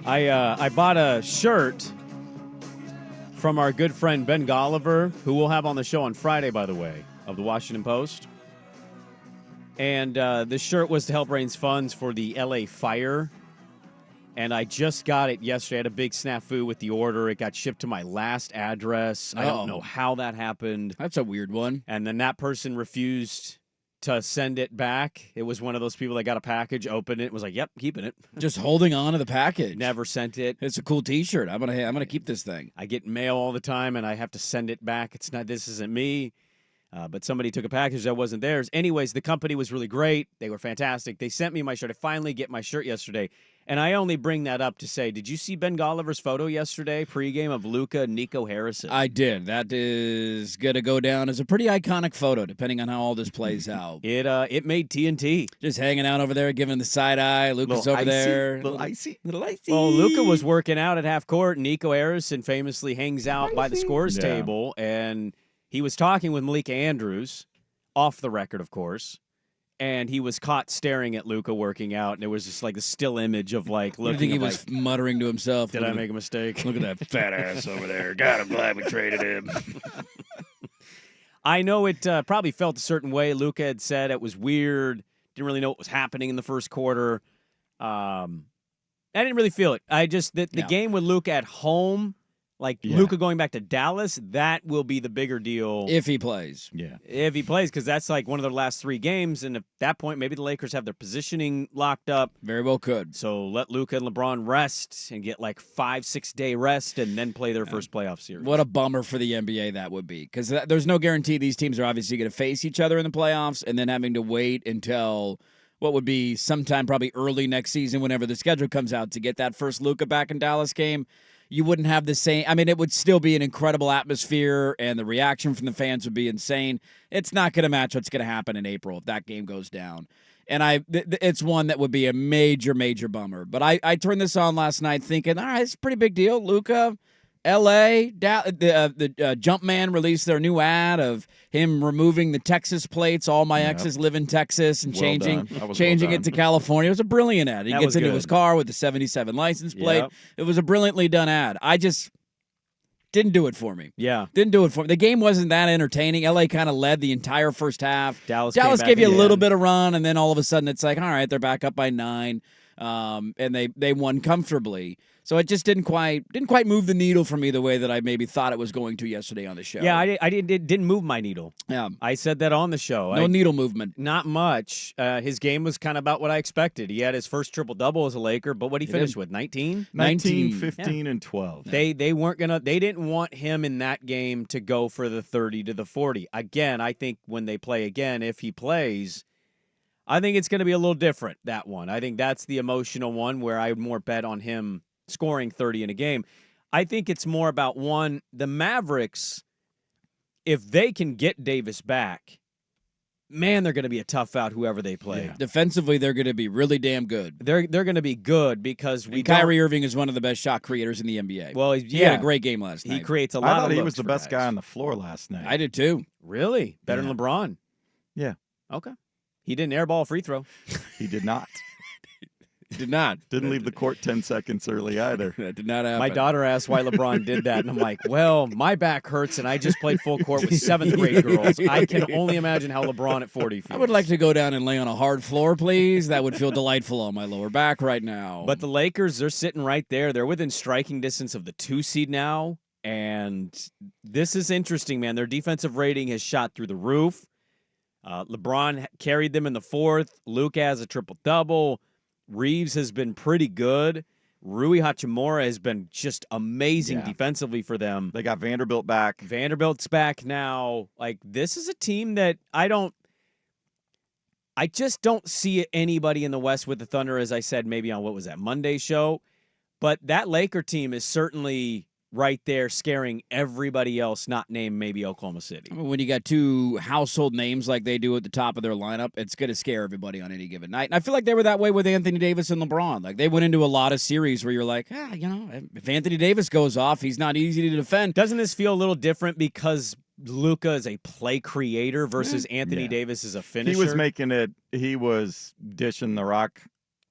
I bought a shirt from our good friend Ben Golliver, who we'll have on the show on Friday, by the way, of the Washington Post. And this shirt was to help raise funds for the LA fire. And I just got it yesterday. I had a big snafu with the order. It got shipped to my last address. I don't know how that happened. That's a weird one. And then that person refused to send it back. It was one of those people that got a package, opened it, was like, "Yep, keeping it." Just holding on to the package. Never sent it. It's a cool T-shirt. I'm gonna keep this thing. I get mail all the time, and I have to send it back. It's not. This isn't me. But somebody took a package that wasn't theirs. Anyways, the company was really great. They were fantastic. They sent me my shirt. I finally get my shirt yesterday. And I only bring that up to say, did you see Ben Golliver's photo yesterday, pregame of Luka and Nico Harrison? I did. That is going to go down as a pretty iconic photo, depending on how all this plays out. It made TNT. Just hanging out over there, giving the side eye. Luka's over there. Little icy. Well, Luka was working out at half court. Nico Harrison famously hangs out by the scores table. And he was talking with Malika Andrews, off the record, of course. And he was caught staring at Luka working out, and it was just like a still image of like looking. I think he was muttering to himself. Did I make a mistake? Look at that fat ass over there. God, I'm glad we traded him. I know it probably felt a certain way. Luka had said it was weird. Didn't really know what was happening in the first quarter. I didn't really feel it. I just the game with Luka at home. Luka going back to Dallas, that will be the bigger deal. If he plays. Yeah. If he plays, because that's like one of their last 3 games. And at that point, maybe the Lakers have their positioning locked up. Very well could. So let Luka and LeBron rest and get like 5-6 day rest and then play their first playoff series. What a bummer for the NBA that would be. Because there's no guarantee these teams are obviously going to face each other in the playoffs and then having to wait until what would be sometime probably early next season whenever the schedule comes out to get that first Luka back in Dallas game. You wouldn't have the same. I mean, it would still be an incredible atmosphere, and the reaction from the fans would be insane. It's not going to match what's going to happen in April if that game goes down. And it's one that would be a major, major bummer. But I turned this on last night thinking, all right, it's a pretty big deal. Luka, L.A., the Jumpman released their new ad of him removing the Texas plates. All my exes live in Texas and changing it to California. It was a brilliant ad. He gets into his car with the 77 license plate. Yep. It was a brilliantly done ad. I just didn't do it for me. Yeah. Didn't do it for me. The game wasn't that entertaining. L.A. kind of led the entire first half. Dallas gave you a little bit of run, and then all of a sudden it's like, all right, they're back up by 9. And they won comfortably. So it just didn't quite move the needle for me the way that I maybe thought it was going to yesterday on the show. Yeah, I didn't move my needle. Yeah, I said that on the show. No needle movement. Not much. His game was kind of about what I expected. He had his first triple-double as a Laker, but what did he finish with? 19? 19, 15, and 12. They didn't want him in that game to go for the 30 to the 40. Again, I think when they play again, if he plays, I think it's going to be a little different, that one. I think that's the emotional one where I would more bet on him scoring 30 in a game. I think it's more about, one, the Mavericks, if they can get Davis back, man, they're going to be a tough out whoever they play. Yeah. Defensively, they're going to be really damn good. They're going to be good because Kyrie Irving is one of the best shot creators in the NBA. Well, he had a great game last night. He creates a lot of I thought he was the best guys. guy on the floor last night. I did too. Really? Better than LeBron? Yeah. Okay. He didn't airball a free throw. He did not. Did not. Didn't leave the court 10 seconds early either. That did not happen. My daughter asked why LeBron did that, and I'm like, well, my back hurts, and I just played full court with 7th grade girls. I can only imagine how LeBron at 40 feels. I would like to go down and lay on a hard floor, please. That would feel delightful on my lower back right now. But the Lakers, they're sitting right there. They're within striking distance of the 2 seed now, and this is interesting, man. Their defensive rating has shot through the roof. LeBron carried them in the 4th. Luka has a triple-double. Reeves has been pretty good. Rui Hachimura has been just amazing defensively for them. They got Vanderbilt back. Vanderbilt's back now. Like, this is a team that I just don't see anybody in the West with the Thunder, as I said, maybe on, what was that, Monday's show? But that Laker team is certainly right there scaring everybody else, not named maybe Oklahoma City. I mean, when you got 2 household names like they do at the top of their lineup, it's going to scare everybody on any given night. And I feel like they were that way with Anthony Davis and LeBron. Like, they went into a lot of series where you're like, if Anthony Davis goes off, he's not easy to defend. Doesn't this feel a little different because Luka is a play creator versus Anthony Davis is a finisher? He was dishing the rock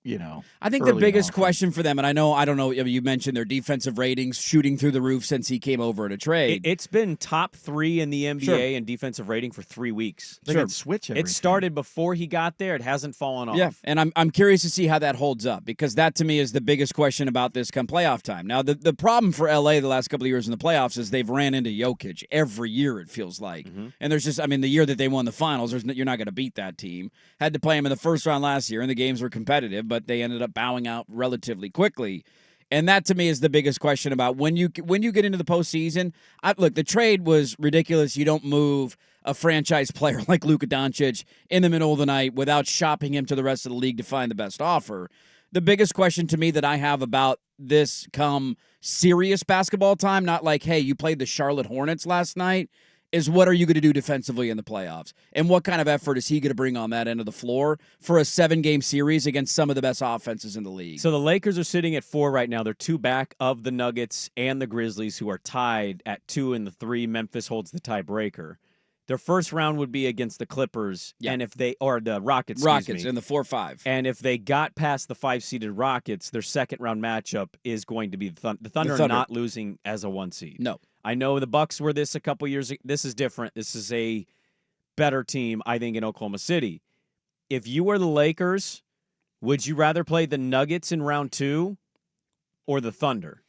I think the early biggest on. question for them, and I don't know, you mentioned their defensive ratings shooting through the roof since he came over in a trade. It's been top 3 in the NBA Sure. in defensive rating for 3 weeks. They Sure. can switch everything. It started before he got there. It hasn't fallen off. Yeah, and I'm curious to see how that holds up, because that to me is the biggest question about this come playoff time. Now, the problem for LA the last couple of years in the playoffs is they've ran into Jokic every year, it feels like. And there's just, the year that they won the finals, you're not going to beat that team. Had to play him in the first round last year, and the games were competitive, but they ended up bowing out relatively quickly. And that to me is the biggest question about when you get into the postseason. Look, the trade was ridiculous. You don't move a franchise player like Luka Doncic in the middle of the night without shopping him to the rest of the league to find the best offer. The biggest question to me that I have about this come serious basketball time, not like, hey, you played the Charlotte Hornets last night, is what are you going to do defensively in the playoffs? And what kind of effort is he going to bring on that end of the floor for a 7-game series against some of the best offenses in the league? So the Lakers are sitting at 4 right now. They're 2 back of the Nuggets and the Grizzlies, who are tied at 2 and the 3. Memphis holds the tiebreaker. Their first round would be against the Clippers, and if they or the Rockets, excuse me. in the 4-5. And if they got past the 5-seeded Rockets, their second round matchup is going to be the Thunder. Are not losing as a 1 seed. No. I know the Bucks were this a couple years ago. This is different. This is a better team, I think, in Oklahoma City. If you were the Lakers, would you rather play the Nuggets in round 2 or the Thunder?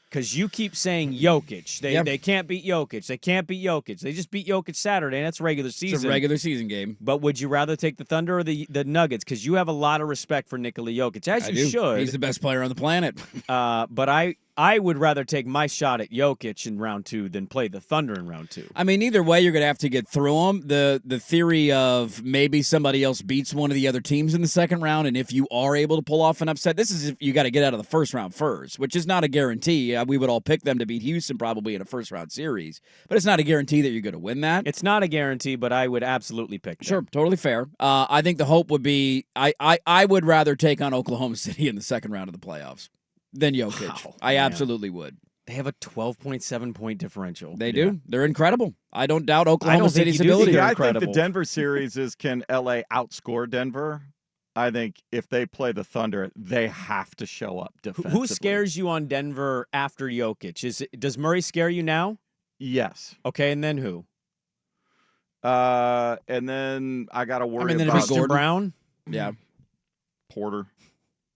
Because you keep saying Jokic. They can't beat Jokic. They can't beat Jokic. They just beat Jokic Saturday, and that's regular season. It's a regular season game. But would you rather take the Thunder or the Nuggets? Because you have a lot of respect for Nikola Jokic, as you should. He's the best player on the planet. But I would rather take my shot at Jokic in round 2 than play the Thunder in round 2. Either way, you're going to have to get through them. The theory of maybe somebody else beats one of the other teams in the second round, and if you are able to pull off an upset, this is if you got to get out of the first round first, which is not a guarantee. We would all pick them to beat Houston probably in a first-round series, but it's not a guarantee that you're going to win that. It's not a guarantee, but I would absolutely pick them. Sure, totally fair. I think the hope would be I would rather take on Oklahoma City in the second round of the playoffs than Jokic. Wow, I man. absolutely would. They have a 12.7-point differential. They do. They're incredible. I don't doubt Oklahoma City's ability. Yeah, I think incredible. the Denver series is, can LA outscore Denver? I think if they play the Thunder, they have to show up defensively. Who scares you on Denver after Jokic? Does Murray scare you now? Yes. Okay, and then who? And then I got to worry then it'd be about Christian Gordon. Brown? Yeah. Porter.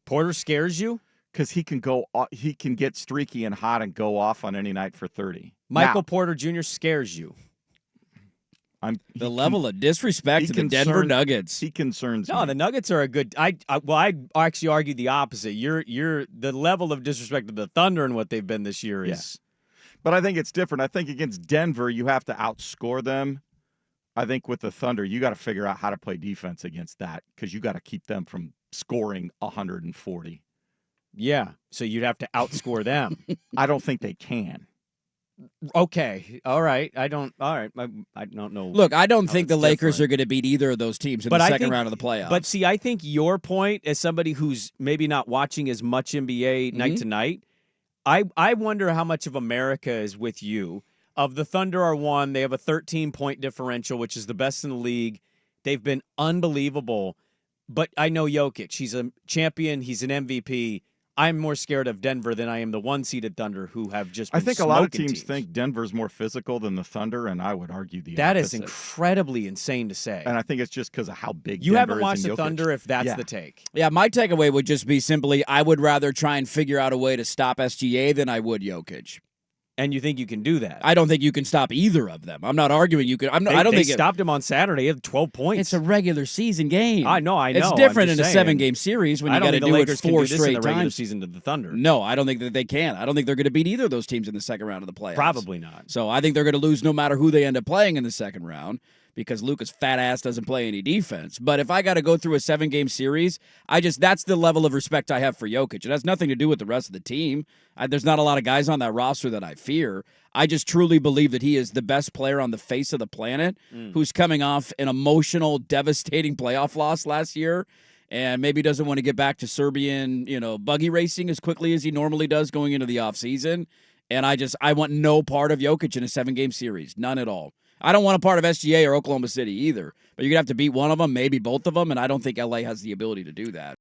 Porter scares you? Because he can get streaky and hot and go off on any night for 30. Michael Now, Porter Jr. scares you. The level of disrespect to the Denver concerns- Nuggets. He concerns No, me. the Nuggets are a good. I'd actually argue the opposite. You're the level of disrespect to the Thunder and what they've been this year is. But I think it's different. I think against Denver, you have to outscore them. I think with the Thunder, you got to figure out how to play defense against that because you got to keep them from scoring 140. Yeah, so you'd have to outscore them. I don't think they can. Okay, all right. I don't know. Look, I don't think it's the Lakers different. are going to beat either of those teams in But the I second think- round of the playoffs. But see, I think your point as somebody who's maybe not watching as much NBA Mm-hmm. night to night, I wonder how much of America is with you. Of the Thunder are 1, they have a 13-point differential, which is the best in the league. They've been unbelievable. But I know Jokic. He's a champion. He's an MVP. I'm more scared of Denver than I am the 1-seeded Thunder, who have just been I think a lot of smoking teams think Denver's more physical than the Thunder, and I would argue the that is opposite. incredibly insane to say. And I think it's just because of how big You Denver haven't is watched in the Jokic. Thunder if that's Yeah. the take. yeah, my takeaway would just be simply I would rather try and figure out a way to stop SGA than I would Jokic. And you think you can do that? I don't think you can stop either of them. I'm not arguing you can. I don't they think stopped him on Saturday. He had 12 points. it's a regular season game. I know. It's I'm different in just a saying. 7-game series when I you don't got to think the do it Lakers can 4 do this in straight the regular times. season to the Thunder. No, I don't think that they can. I don't think they're going to beat either of those teams in the second round of the playoffs. Probably not. So I think they're going to lose no matter who they end up playing in the second round because Luka's fat ass doesn't play any defense. But if I got to go through a 7-game series, that's the level of respect I have for Jokic. It has nothing to do with the rest of the team. There's not a lot of guys on that roster that I fear. I just truly believe that he is the best player on the face of the planet who's coming off an emotional, devastating playoff loss last year and maybe doesn't want to get back to Serbian, buggy racing as quickly as he normally does going into the offseason. And I want no part of Jokic in a 7-game series. None at all. I don't want a part of SGA or Oklahoma City either. But you're going to have to beat one of them, maybe both of them, and I don't think LA has the ability to do that.